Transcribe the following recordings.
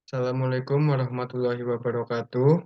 Assalamualaikum warahmatullahi wabarakatuh.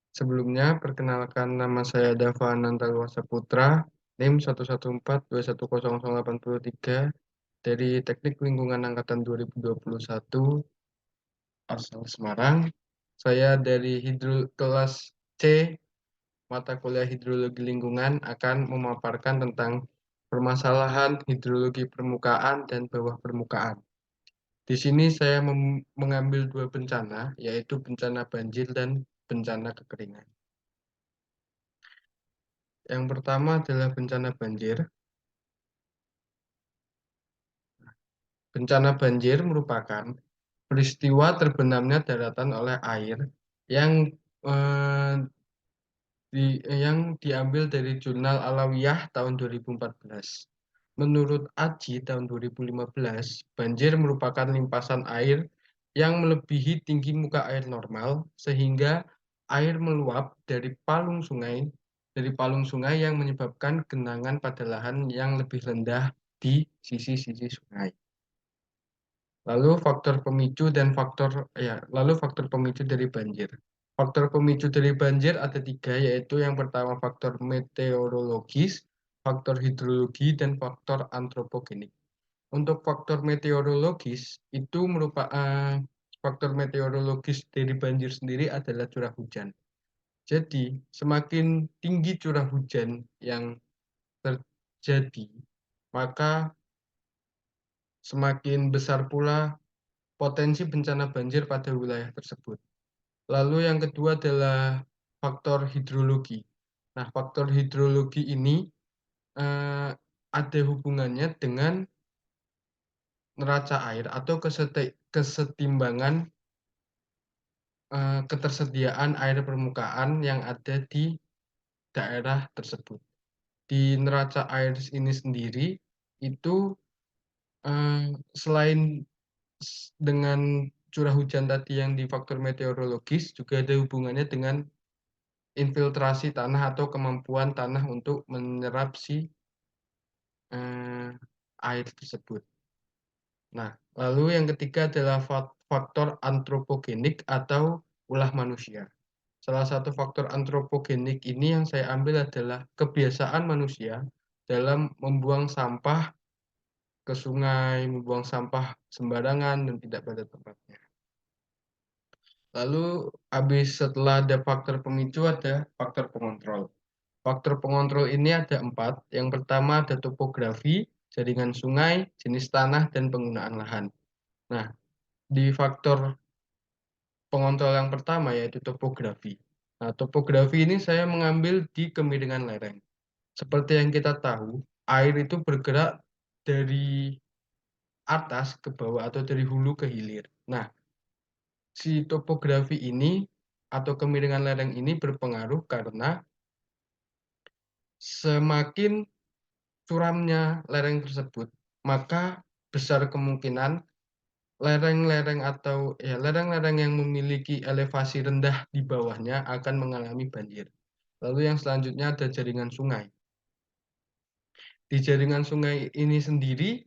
Sebelumnya, perkenalkan nama saya Dava Anantalwa Saputra, NIM 114210083 dari Teknik Lingkungan Angkatan 2021, asal Semarang. Saya dari kelas C, mata kuliah Hidrologi Lingkungan, akan memaparkan tentang permasalahan hidrologi permukaan dan bawah permukaan. Di sini saya mengambil dua bencana, yaitu bencana banjir dan bencana kekeringan. Yang pertama adalah bencana banjir. Bencana banjir merupakan peristiwa terbenamnya daratan oleh air yang eh, yang diambil dari Jurnal Alawiyah tahun 2014. Menurut AJI tahun 2015, banjir merupakan limpasan air yang melebihi tinggi muka air normal sehingga air meluap dari palung sungai yang menyebabkan genangan pada lahan yang lebih rendah di sisi-sisi sungai. Lalu faktor pemicu dari banjir. Faktor pemicu dari banjir ada tiga, yaitu yang pertama faktor meteorologis, faktor hidrologi, dan faktor antropogenik. Untuk faktor meteorologis dari banjir sendiri adalah curah hujan. Jadi, semakin tinggi curah hujan yang terjadi, maka semakin besar pula potensi bencana banjir pada wilayah tersebut. Lalu yang kedua adalah faktor hidrologi. Nah, faktor hidrologi ini ada hubungannya dengan neraca air atau kesetimbangan ketersediaan air permukaan yang ada di daerah tersebut. Di neraca air ini sendiri itu selain dengan curah hujan tadi yang di faktor meteorologis, juga ada hubungannya dengan infiltrasi tanah atau kemampuan tanah untuk menyerap si air tersebut. Nah, lalu yang ketiga adalah faktor antropogenik atau ulah manusia. Salah satu faktor antropogenik ini yang saya ambil adalah kebiasaan manusia dalam membuang sampah ke sungai, membuang sampah sembarangan dan tidak pada tempatnya. Lalu setelah ada faktor pemicu ada faktor pengontrol. Faktor pengontrol ini ada 4. Yang pertama ada topografi, jaringan sungai, jenis tanah, dan penggunaan lahan. Nah, di faktor pengontrol yang pertama yaitu topografi. Nah, topografi ini saya mengambil di kemiringan lereng. Seperti yang kita tahu, air itu bergerak dari atas ke bawah atau dari hulu ke hilir. Nah, si topografi ini atau kemiringan lereng ini berpengaruh karena semakin curamnya lereng tersebut, maka besar kemungkinan lereng-lereng yang memiliki elevasi rendah di bawahnya akan mengalami banjir. Lalu yang selanjutnya ada jaringan sungai. Di jaringan sungai ini sendiri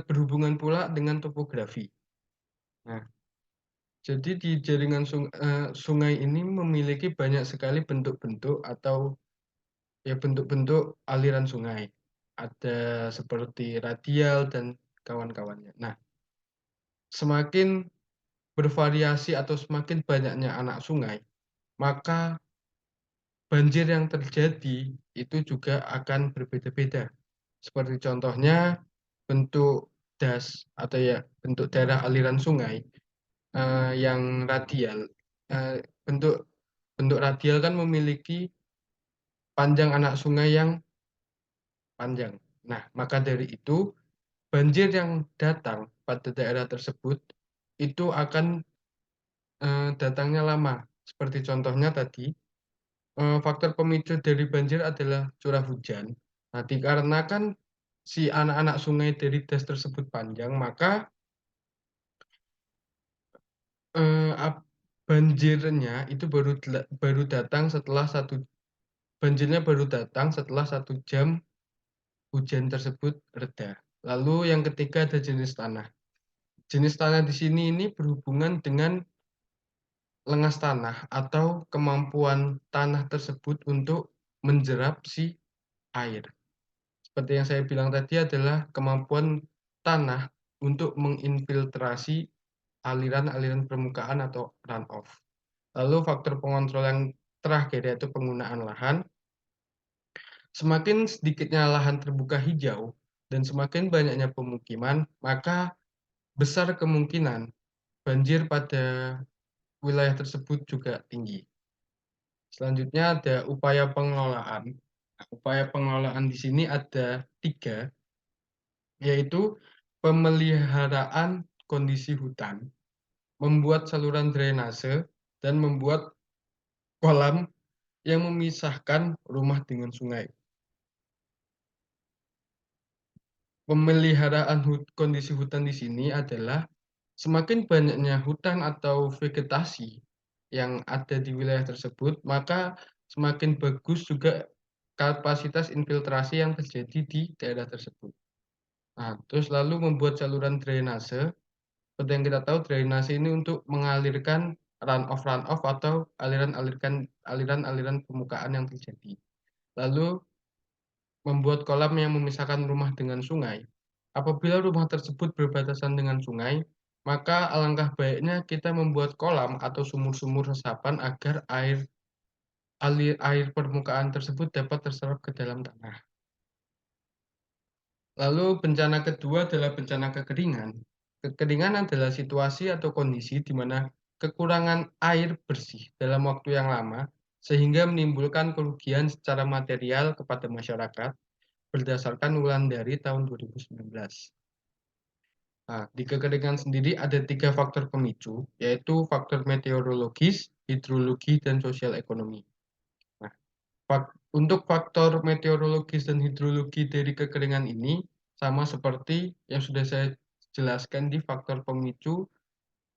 berhubungan pula dengan topografi. Nah, jadi di jaringan sungai ini memiliki banyak sekali bentuk-bentuk atau bentuk-bentuk aliran sungai. Ada seperti radial dan kawan-kawannya. Nah, semakin bervariasi atau semakin banyaknya anak sungai, maka banjir yang terjadi itu juga akan berbeda-beda. Seperti contohnya bentuk atau bentuk daerah aliran sungai yang radial. Eh, bentuk bentuk radial kan memiliki panjang anak sungai yang panjang. Nah, maka dari itu banjir yang datang pada daerah tersebut itu akan datangnya lama. Seperti contohnya tadi, faktor pemicu dari banjir adalah curah hujan. Nah, dikarenakan si anak-anak sungai dari das tersebut panjang, maka eh, ap- banjirnya itu baru datang setelah 1 banjirnya baru datang setelah 1 jam hujan tersebut reda. Lalu yang ketiga ada jenis tanah. Jenis tanah di sini ini berhubungan dengan lengas tanah atau kemampuan tanah tersebut untuk menjerap si air. Seperti yang saya bilang tadi adalah kemampuan tanah untuk menginfiltrasi aliran-aliran permukaan atau runoff. Lalu faktor pengontrol yang terakhir yaitu penggunaan lahan. Semakin sedikitnya lahan terbuka hijau dan semakin banyaknya pemukiman, maka besar kemungkinan banjir pada wilayah tersebut juga tinggi. Selanjutnya ada upaya pengelolaan. Nah, upaya pengelolaan di sini ada 3, yaitu pemeliharaan kondisi hutan, membuat saluran drainase, dan membuat kolam yang memisahkan rumah dengan sungai. Pemeliharaan kondisi hutan di sini adalah semakin banyaknya hutan atau vegetasi yang ada di wilayah tersebut, maka semakin bagus juga kapasitas infiltrasi yang terjadi di daerah tersebut. Nah, terus lalu membuat saluran drainase. Seperti yang kita tahu, drainase ini untuk mengalirkan runoff atau aliran-aliran permukaan yang terjadi. Lalu membuat kolam yang memisahkan rumah dengan sungai. Apabila rumah tersebut berbatasan dengan sungai, maka alangkah baiknya kita membuat kolam atau sumur-sumur resapan agar air permukaan tersebut dapat terserap ke dalam tanah. Lalu bencana kedua adalah bencana kekeringan. Kekeringan adalah situasi atau kondisi di mana kekurangan air bersih dalam waktu yang lama sehingga menimbulkan kerugian secara material kepada masyarakat berdasarkan Wulandari tahun 2019. Nah, di kekeringan sendiri ada 3 faktor pemicu, yaitu faktor meteorologis, hidrologi, dan sosial ekonomi. Nah, untuk faktor meteorologis dan hidrologi dari kekeringan ini sama seperti yang sudah saya jelaskan di faktor pemicu,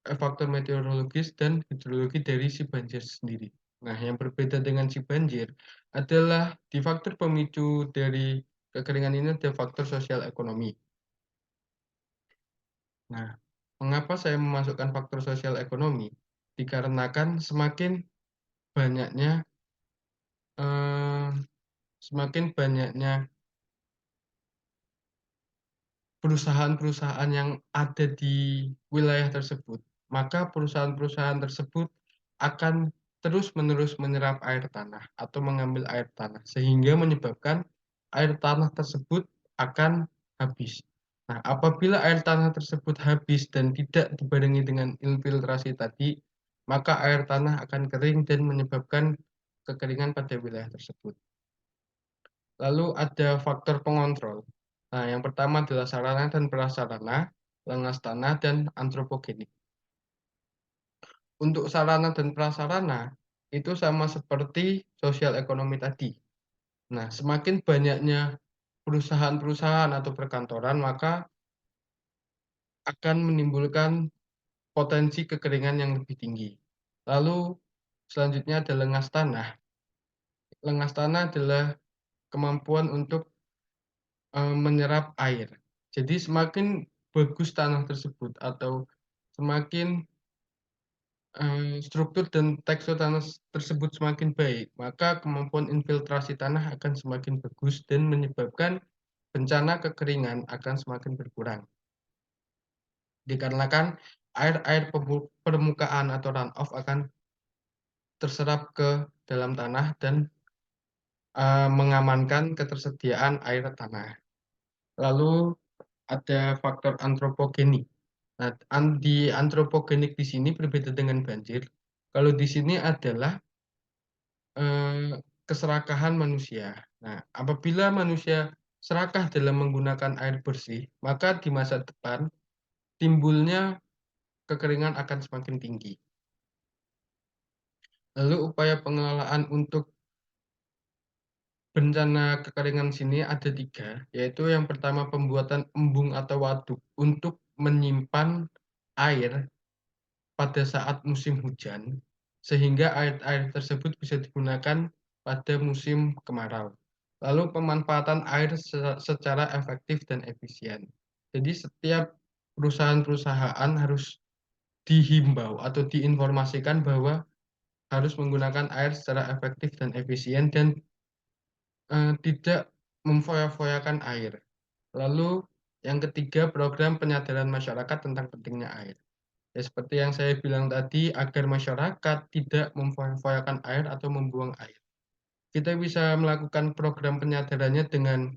faktor meteorologis dan hidrologi dari si banjir sendiri. Nah, yang berbeda dengan si banjir adalah di faktor pemicu dari kekeringan ini ada faktor sosial ekonomi. Nah, mengapa saya memasukkan faktor sosial ekonomi? Dikarenakan banyaknya eh, semakin banyaknya perusahaan-perusahaan yang ada di wilayah tersebut, maka perusahaan-perusahaan tersebut akan terus-menerus menyerap air tanah atau mengambil air tanah, sehingga menyebabkan air tanah tersebut akan habis. Nah, apabila air tanah tersebut habis dan tidak dibarengi dengan infiltrasi tadi, maka air tanah akan kering dan menyebabkan kekeringan pada wilayah tersebut. Lalu ada faktor pengontrol. Nah, yang pertama adalah sarana dan prasarana, lengas tanah, dan antropogenik. Untuk sarana dan prasarana, itu sama seperti sosial ekonomi tadi. Nah, semakin banyaknya perusahaan-perusahaan atau perkantoran, maka akan menimbulkan potensi kekeringan yang lebih tinggi. Lalu, selanjutnya ada lengas tanah. Lengas tanah adalah kemampuan untuk menyerap air. Jadi semakin bagus tanah tersebut atau semakin struktur dan tekstur tanah tersebut semakin baik, maka kemampuan infiltrasi tanah akan semakin bagus dan menyebabkan bencana kekeringan akan semakin berkurang. Dikarenakan air-air permukaan atau runoff akan terserap ke dalam tanah dan mengamankan ketersediaan air tanah. Lalu ada faktor antropogenik. Nah, di antropogenik di sini berbeda dengan banjir. Kalau di sini adalah keserakahan manusia. Nah, apabila manusia serakah dalam menggunakan air bersih, maka di masa depan timbulnya kekeringan akan semakin tinggi. Lalu upaya pengelolaan untuk bencana kekeringan sini ada 3, yaitu yang pertama pembuatan embung atau waduk untuk menyimpan air pada saat musim hujan, sehingga air-air tersebut bisa digunakan pada musim kemarau. Lalu pemanfaatan air secara efektif dan efisien. Jadi setiap perusahaan-perusahaan harus dihimbau atau diinformasikan bahwa harus menggunakan air secara efektif dan efisien dan tidak memfoya-foyakan air. Lalu yang ketiga, program penyadaran masyarakat tentang pentingnya air. Ya, seperti yang saya bilang tadi, agar masyarakat tidak memfoya-foyakan air atau membuang air. Kita bisa melakukan program penyadarannya dengan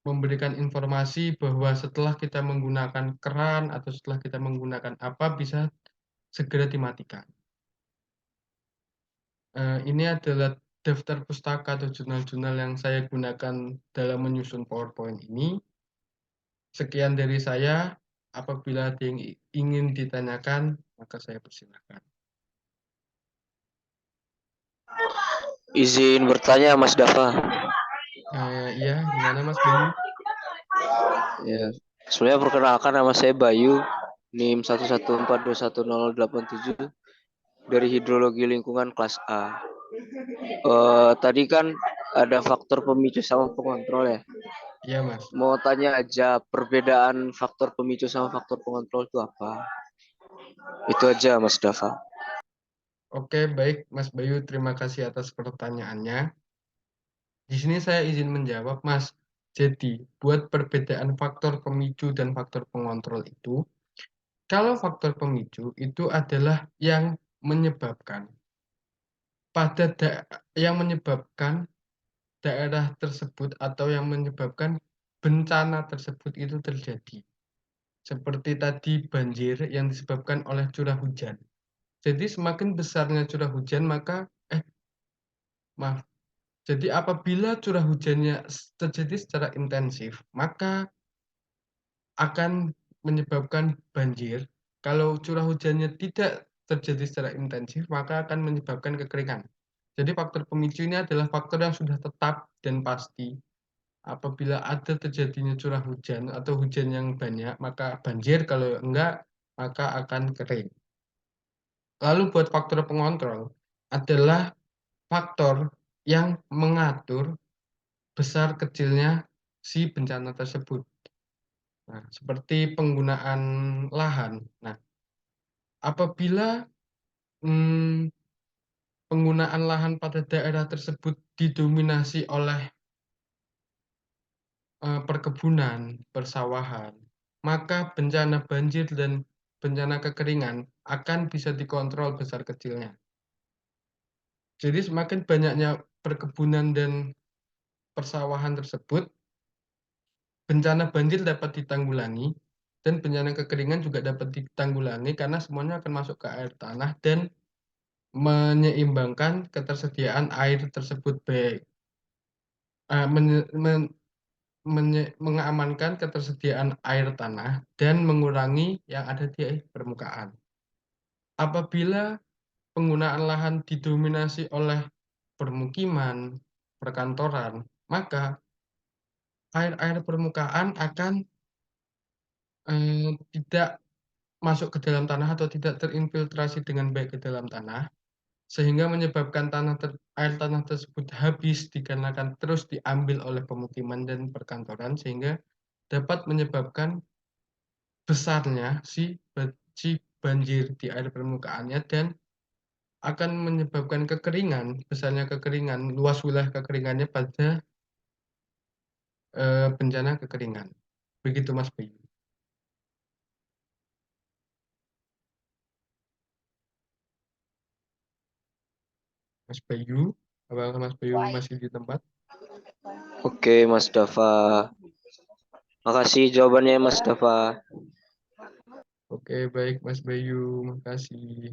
memberikan informasi bahwa setelah kita menggunakan keran atau setelah kita menggunakan apa bisa segera dimatikan. Ini adalah daftar pustaka atau jurnal-jurnal yang saya gunakan dalam menyusun PowerPoint ini. Sekian dari saya. Apabila ada yang ingin ditanyakan, maka saya persilahkan. Izin bertanya, Mas Dava. Iya, gimana Mas Bayu? Ya, sebenarnya perkenalkan, nama saya Bayu, NIM 114210087 dari Hidrologi Lingkungan kelas A. Tadi kan ada faktor pemicu sama pengontrol ya. Iya Mas. Mau tanya aja perbedaan faktor pemicu sama faktor pengontrol itu apa? Itu aja Mas Dava. Oke, baik Mas Bayu, terima kasih atas pertanyaannya. Di sini saya izin menjawab Mas. Jadi, buat perbedaan faktor pemicu dan faktor pengontrol itu, kalau faktor pemicu itu adalah yang menyebabkan daerah tersebut atau yang menyebabkan bencana tersebut itu terjadi. Seperti tadi banjir yang disebabkan oleh curah hujan. Jadi semakin besarnya curah hujan jadi apabila curah hujannya terjadi secara intensif, maka akan menyebabkan banjir. Kalau curah hujannya tidak terjadi secara intensif, maka akan menyebabkan kekeringan. Jadi faktor pemicu ini adalah faktor yang sudah tetap dan pasti. Apabila ada terjadinya curah hujan atau hujan yang banyak, maka banjir. Kalau enggak, maka akan kering. Lalu buat faktor pengontrol adalah faktor yang mengatur besar kecilnya si bencana tersebut. Nah, seperti penggunaan lahan. Nah, apabila penggunaan lahan pada daerah tersebut didominasi oleh perkebunan, persawahan, maka bencana banjir dan bencana kekeringan akan bisa dikontrol besar kecilnya. Jadi semakin banyaknya perkebunan dan persawahan tersebut, bencana banjir dapat ditanggulangi dan bencana kekeringan juga dapat ditanggulangi karena semuanya akan masuk ke air tanah dan menyeimbangkan ketersediaan air tersebut baik mengamankan ketersediaan air tanah dan mengurangi yang ada di permukaan. Apabila penggunaan lahan didominasi oleh permukiman, perkantoran, maka air-air permukaan akan tidak masuk ke dalam tanah atau tidak terinfiltrasi dengan baik ke dalam tanah, sehingga menyebabkan air tanah tersebut habis dikarenakan terus diambil oleh pemukiman dan perkantoran, sehingga dapat menyebabkan besarnya si banjir di air permukaannya dan akan menyebabkan kekeringan, besarnya kekeringan, luas wilayah kekeringannya pada bencana kekeringan. Begitu Mas Bayu. Mas Bayu, apakah Mas Bayu masih di tempat? Oke Mas Dava. Makasih jawabannya Mas Dava. Oke, baik Mas Bayu, makasih.